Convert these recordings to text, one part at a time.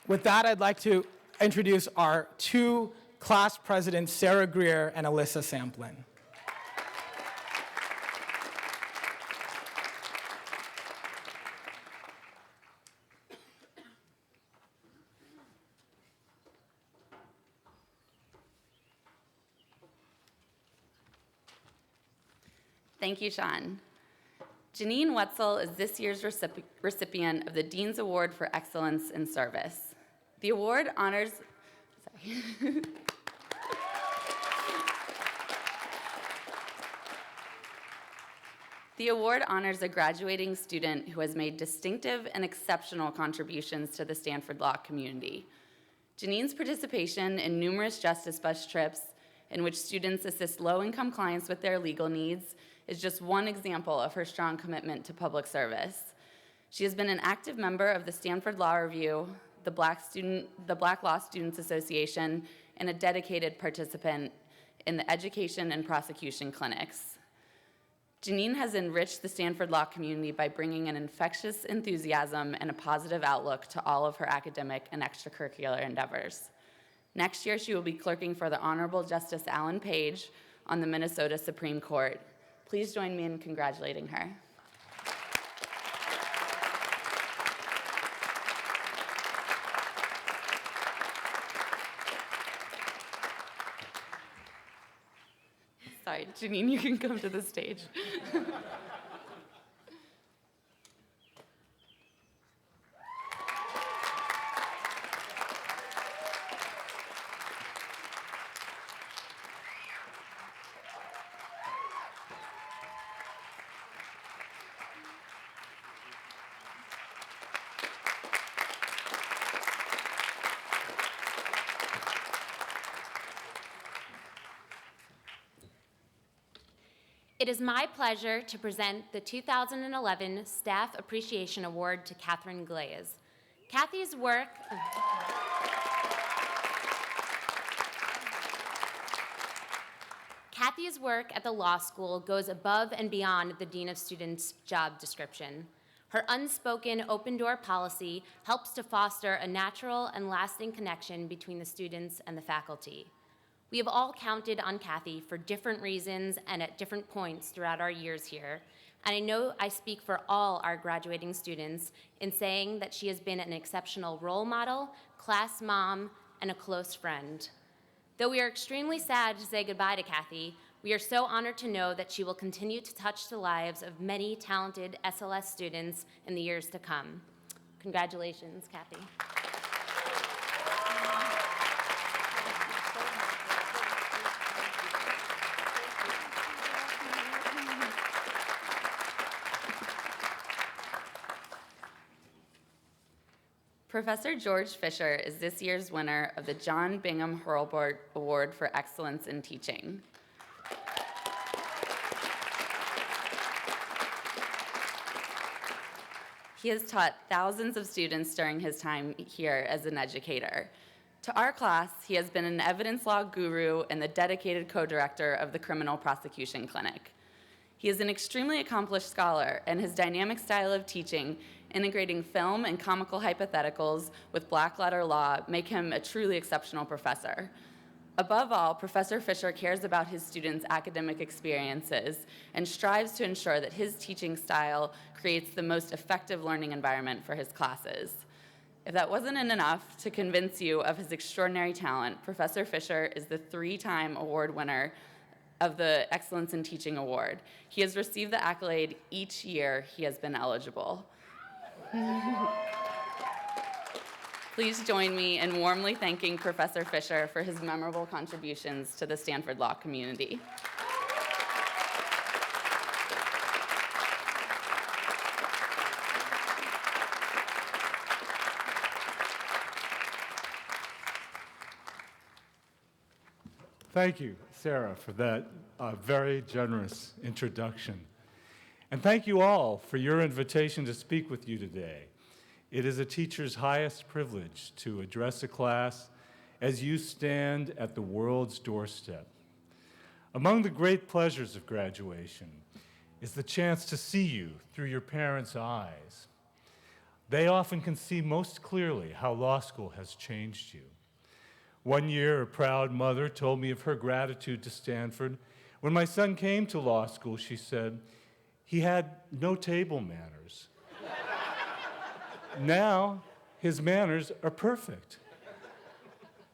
With that, I'd like to introduce our two class presidents, Sarah Greer and Alyssa Samplin. Thank you, Sean. Janine Wetzel is this year's recipient of the Dean's Award for Excellence in Service. The award honors, The award honors a graduating student who has made distinctive and exceptional contributions to the Stanford Law community. Janine's participation in numerous Justice Bus trips in which students assist low-income clients with their legal needs is just one example of her strong commitment to public service. She has been an active member of the Stanford Law Review, the Black Law Students Association, and a dedicated participant in the education and prosecution clinics. Janine has enriched the Stanford Law community by bringing an infectious enthusiasm and a positive outlook to all of her academic and extracurricular endeavors. Next year, she will be clerking for the Honorable Justice Alan Page on the Minnesota Supreme Court. Please join me in congratulating her. Sorry, Janine, you can come to the stage. It is my pleasure to present the 2011 Staff Appreciation Award to Catherine Glaze. Kathy's work at the law school goes above and beyond the Dean of Students' job description. Her unspoken open-door policy helps to foster a natural and lasting connection between the students and the faculty. We have all counted on Kathy for different reasons and at different points throughout our years here, and I know I speak for all our graduating students in saying that she has been an exceptional role model, class mom, and a close friend. Though we are extremely sad to say goodbye to Kathy, we are so honored to know that she will continue to touch the lives of many talented SLS students in the years to come. Congratulations, Kathy. Professor George Fisher is this year's winner of the John Bingham Hurlbut Award for Excellence in Teaching. He has taught thousands of students during his time here as an educator. To our class, he has been an evidence law guru and the dedicated co-director of the Criminal Prosecution Clinic. He is an extremely accomplished scholar, and his dynamic style of teaching, integrating film and comical hypotheticals with black-letter law, make him a truly exceptional professor. Above all, Professor Fisher cares about his students' academic experiences and strives to ensure that his teaching style creates the most effective learning environment for his classes. If that wasn't enough to convince you of his extraordinary talent, Professor Fisher is the 3-time award winner of the Excellence in Teaching Award. He has received the accolade each year he has been eligible. Please join me in warmly thanking Professor Fisher for his memorable contributions to the Stanford Law community. Thank you, Sarah, for that very generous introduction. And thank you all for your invitation to speak with you today. It is a teacher's highest privilege to address a class as you stand at the world's doorstep. Among the great pleasures of graduation is the chance to see you through your parents' eyes. They often can see most clearly how law school has changed you. One year, a proud mother told me of her gratitude to Stanford. When my son came to law school, she said, he had no table manners. Now, his manners are perfect.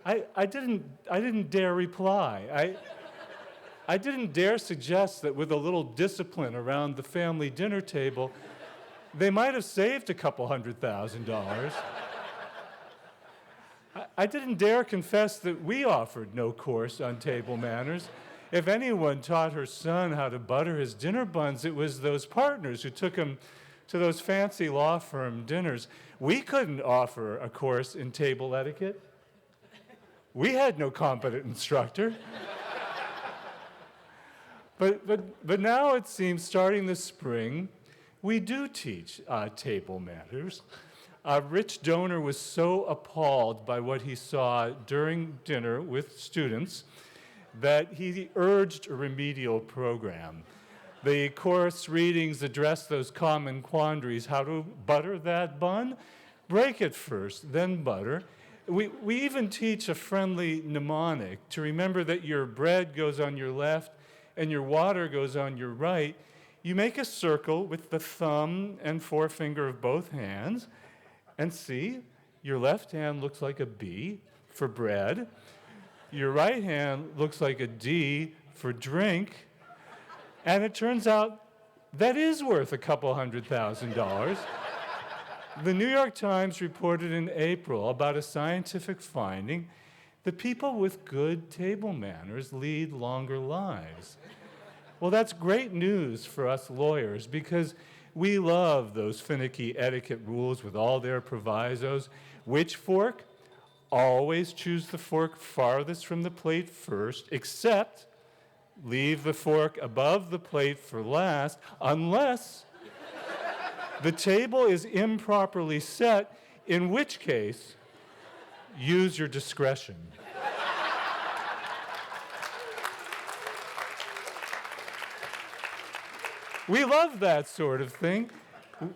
I didn't dare reply. I didn't dare suggest that with a little discipline around the family dinner table, they might have saved a couple $100,000. I didn't dare confess that we offered no course on table manners. If anyone taught her son how to butter his dinner buns, it was those partners who took him to those fancy law firm dinners. We couldn't offer a course in table etiquette. We had no competent instructor. But now it seems, starting this spring, we do teach table manners. A rich donor was so appalled by what he saw during dinner with students that he urged a remedial program. The course readings address those common quandaries: how to butter that bun, break it first, then butter. We even teach a friendly mnemonic to remember that your bread goes on your left and your water goes on your right. You make a circle with the thumb and forefinger of both hands, and see, your left hand looks like a B for bread. Your right hand looks like a D for drink. And it turns out that is worth a couple $100,000. The New York Times reported in April about a scientific finding that people with good table manners lead longer lives. Well, that's great news for us lawyers, because we love those finicky etiquette rules with all their provisos. Which fork? Always choose the fork farthest from the plate first, except leave the fork above the plate for last, unless the table is improperly set, in which case, use your discretion. We love that sort of thing.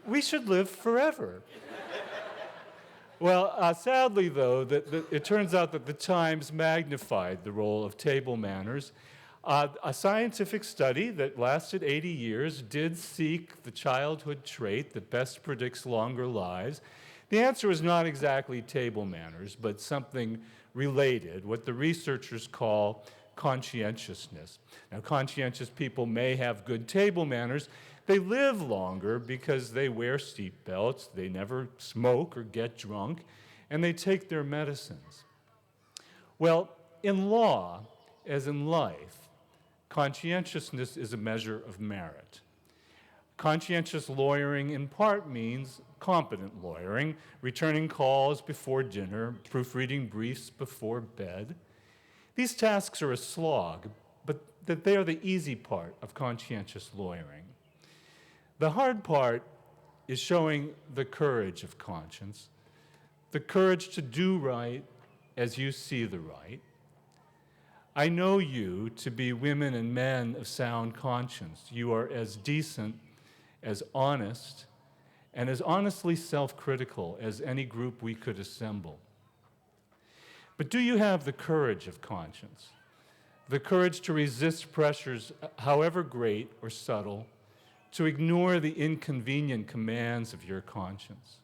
We should live forever. Well, sadly, though, it turns out that the Times magnified the role of table manners. A scientific study that lasted 80 years did seek the childhood trait that best predicts longer lives. The answer was not exactly table manners, but something related, what the researchers call conscientiousness. Now, conscientious people may have good table manners. They live longer because they wear seat belts, they never smoke or get drunk, and they take their medicines. Well, in law, as in life, conscientiousness is a measure of merit. Conscientious lawyering in part means competent lawyering, returning calls before dinner, proofreading briefs before bed. These tasks are a slog, but that they are the easy part of conscientious lawyering. The hard part is showing the courage of conscience, the courage to do right as you see the right. I know you to be women and men of sound conscience. You are as decent, as honest, and as honestly self-critical as any group we could assemble. But do you have the courage of conscience? The courage to resist pressures, however great or subtle, to ignore the inconvenient commands of your conscience?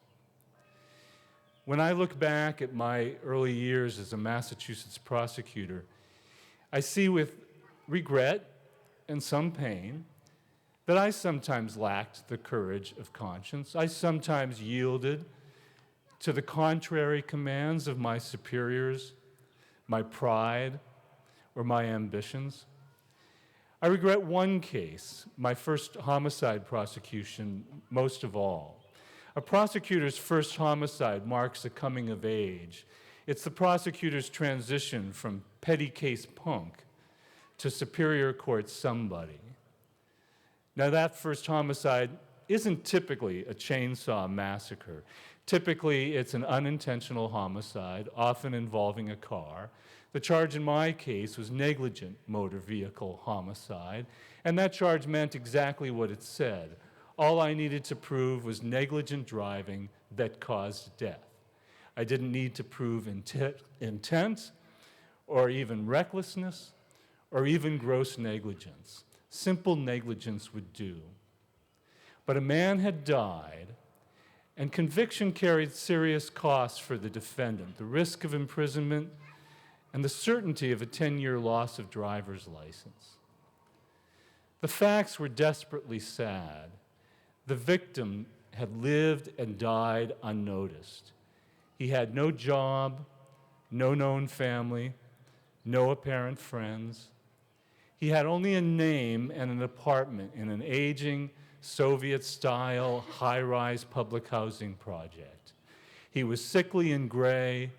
When I look back at my early years as a Massachusetts prosecutor, I see with regret and some pain that I sometimes lacked the courage of conscience. I sometimes yielded to the contrary commands of my superiors, my pride, or my ambitions. I regret one case, my first homicide prosecution, most of all. A prosecutor's first homicide marks a coming of age. It's the prosecutor's transition from petty case punk to superior court somebody. Now, that first homicide isn't typically a chainsaw massacre. Typically, it's an unintentional homicide, often involving a car. The charge in my case was negligent motor vehicle homicide, and that charge meant exactly what it said. All I needed to prove was negligent driving that caused death. I didn't need to prove intent or even recklessness or even gross negligence. Simple negligence would do. But a man had died, and conviction carried serious costs for the defendant, the risk of imprisonment and the certainty of a 10-year loss of driver's license. The facts were desperately sad. The victim had lived and died unnoticed. He had no job, no known family, no apparent friends. He had only a name and an apartment in an aging, Soviet-style, high-rise public housing project. He was sickly and gray.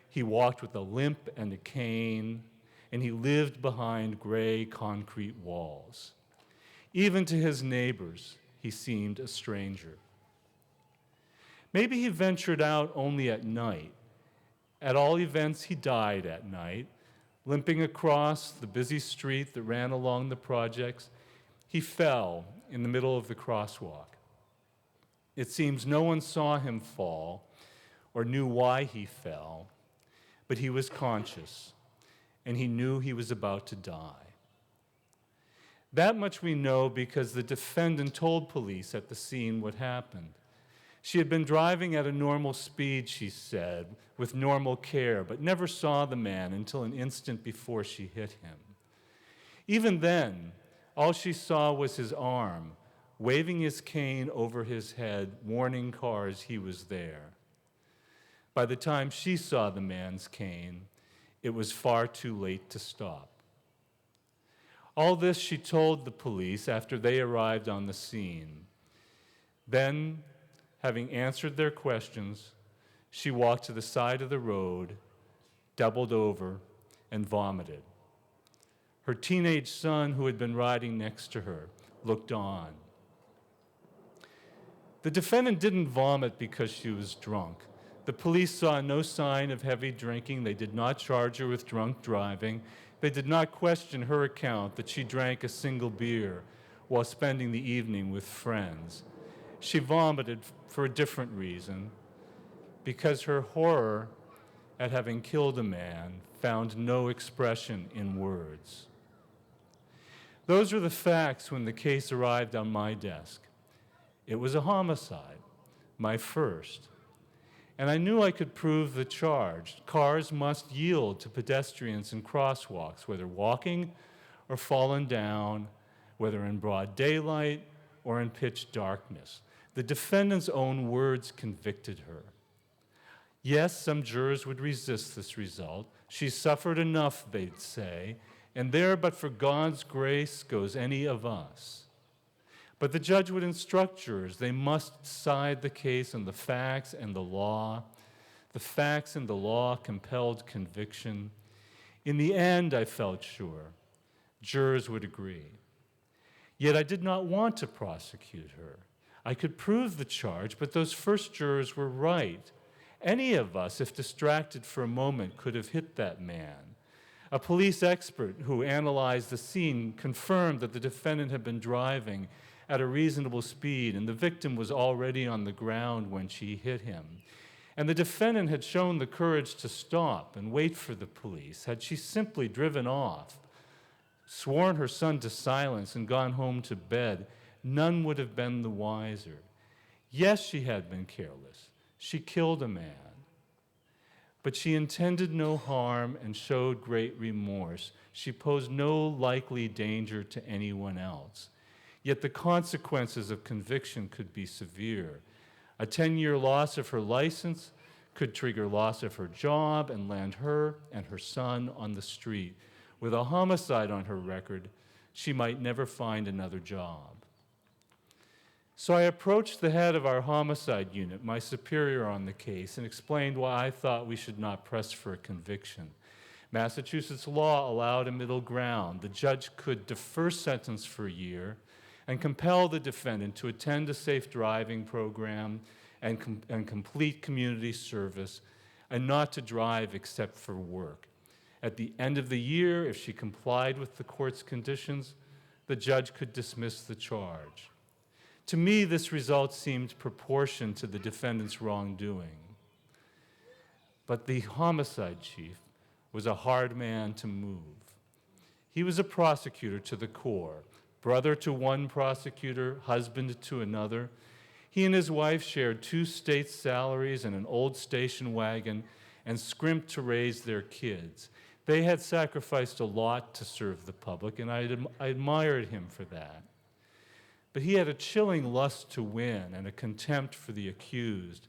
He walked with a limp and a cane, and he lived behind gray concrete walls. Even to his neighbors, he seemed a stranger. Maybe he ventured out only at night. At all events, he died at night, limping across the busy street that ran along the projects. He fell in the middle of the crosswalk. It seems no one saw him fall or knew why he fell, but he was conscious, and he knew he was about to die. That much we know because the defendant told police at the scene what happened. She had been driving at a normal speed, she said, with normal care, but never saw the man until an instant before she hit him. Even then, all she saw was his arm, waving his cane over his head, warning cars he was there. By the time she saw the man's cane, it was far too late to stop. All this she told the police after they arrived on the scene. Then, having answered their questions, she walked to the side of the road, doubled over, and vomited. Her teenage son, who had been riding next to her, looked on. The defendant didn't vomit because she was drunk. The police saw no sign of heavy drinking. They did not charge her with drunk driving. They did not question her account that she drank a single beer while spending the evening with friends. She vomited for a different reason, because her horror at having killed a man found no expression in words. Those were the facts when the case arrived on my desk. It was a homicide, my first. And I knew I could prove the charge. Cars must yield to pedestrians in crosswalks, whether walking or fallen down, whether in broad daylight or in pitch darkness. The defendant's own words convicted her. Yes, some jurors would resist this result. She suffered enough, they'd say, and there but for God's grace goes any of us. But the judge would instruct jurors they must decide the case on the facts and the law. The facts and the law compelled conviction. In the end, I felt sure, jurors would agree. Yet I did not want to prosecute her. I could prove the charge, but those first jurors were right. Any of us, if distracted for a moment, could have hit that man. A police expert who analyzed the scene confirmed that the defendant had been driving at a reasonable speed, and the victim was already on the ground when she hit him. And the defendant had shown the courage to stop and wait for the police. Had she simply driven off, sworn her son to silence, and gone home to bed, none would have been the wiser. Yes, she had been careless. She killed a man. But she intended no harm and showed great remorse. She posed no likely danger to anyone else. Yet the consequences of conviction could be severe. A 10-year loss of her license could trigger loss of her job and land her and her son on the street. With a homicide on her record, she might never find another job. So I approached the head of our homicide unit, my superior on the case, and explained why I thought we should not press for a conviction. Massachusetts law allowed a middle ground. The judge could defer sentence for a year and compel the defendant to attend a safe driving program and complete community service, and not to drive except for work. At the end of the year, if she complied with the court's conditions, the judge could dismiss the charge. To me, this result seemed proportioned to the defendant's wrongdoing. But the homicide chief was a hard man to move. He was a prosecutor to the core, brother to one prosecutor, husband to another. He and his wife shared 2 state salaries and an old station wagon and scrimped to raise their kids. They had sacrificed a lot to serve the public, and I admired him for that. But he had a chilling lust to win and a contempt for the accused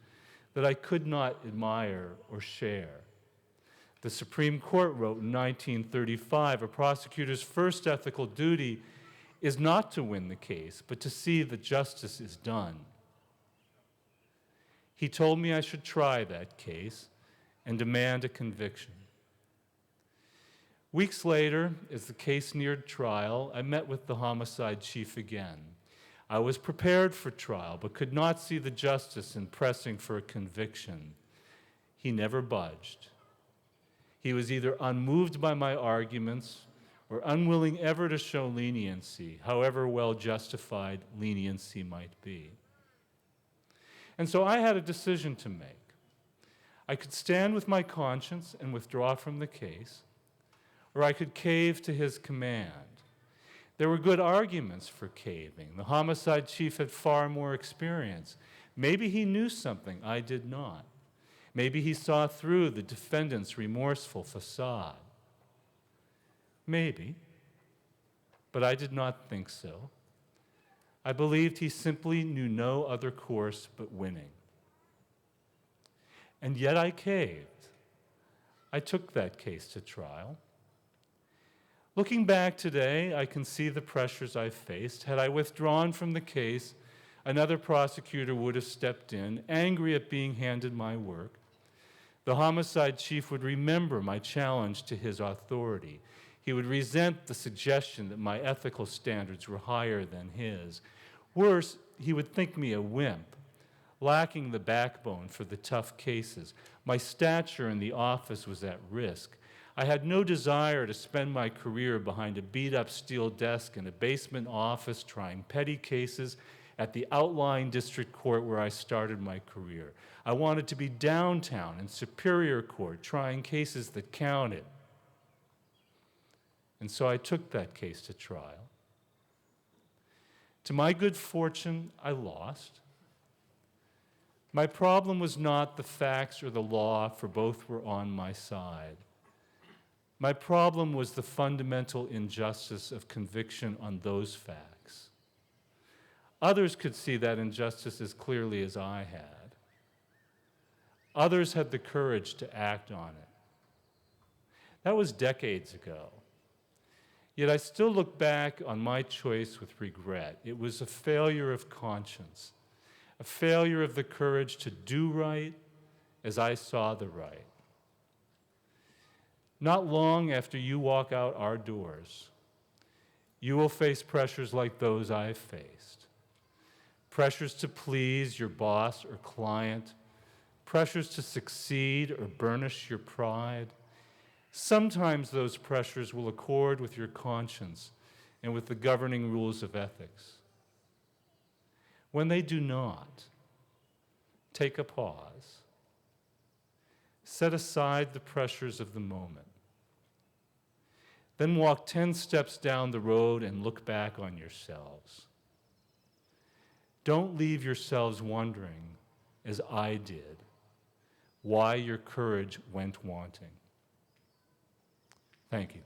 that I could not admire or share. The Supreme Court wrote in 1935, a prosecutor's first ethical duty is not to win the case, but to see that justice is done. He told me I should try that case and demand a conviction. Weeks later, as the case neared trial, I met with the homicide chief again. I was prepared for trial, but could not see the justice in pressing for a conviction. He never budged. He was either unmoved by my arguments or unwilling ever to show leniency, however well justified leniency might be. And so I had a decision to make. I could stand with my conscience and withdraw from the case, or I could cave to his command. There were good arguments for caving. The homicide chief had far more experience. Maybe he knew something I did not. Maybe he saw through the defendant's remorseful facade. Maybe, but I did not think so. I believed he simply knew no other course but winning. And yet I caved. I took that case to trial. Looking back today, I can see the pressures I faced. Had I withdrawn from the case, another prosecutor would have stepped in, angry at being handed my work. The homicide chief would remember my challenge to his authority. He would resent the suggestion that my ethical standards were higher than his. Worse, he would think me a wimp, lacking the backbone for the tough cases. My stature in the office was at risk. I had no desire to spend my career behind a beat-up steel desk in a basement office trying petty cases at the outlying district court where I started my career. I wanted to be downtown in Superior Court trying cases that counted. And so I took that case to trial. To my good fortune, I lost. My problem was not the facts or the law, for both were on my side. My problem was the fundamental injustice of conviction on those facts. Others could see that injustice as clearly as I had. Others had the courage to act on it. That was decades ago. Yet I still look back on my choice with regret. It was a failure of conscience, a failure of the courage to do right as I saw the right. Not long after you walk out our doors, you will face pressures like those I've faced. Pressures to please your boss or client, pressures to succeed or burnish your pride. Sometimes those pressures will accord with your conscience and with the governing rules of ethics. When they do not, take a pause. Set aside the pressures of the moment. Then walk 10 steps down the road and look back on yourselves. Don't leave yourselves wondering, as I did, why your courage went wanting. Thank you.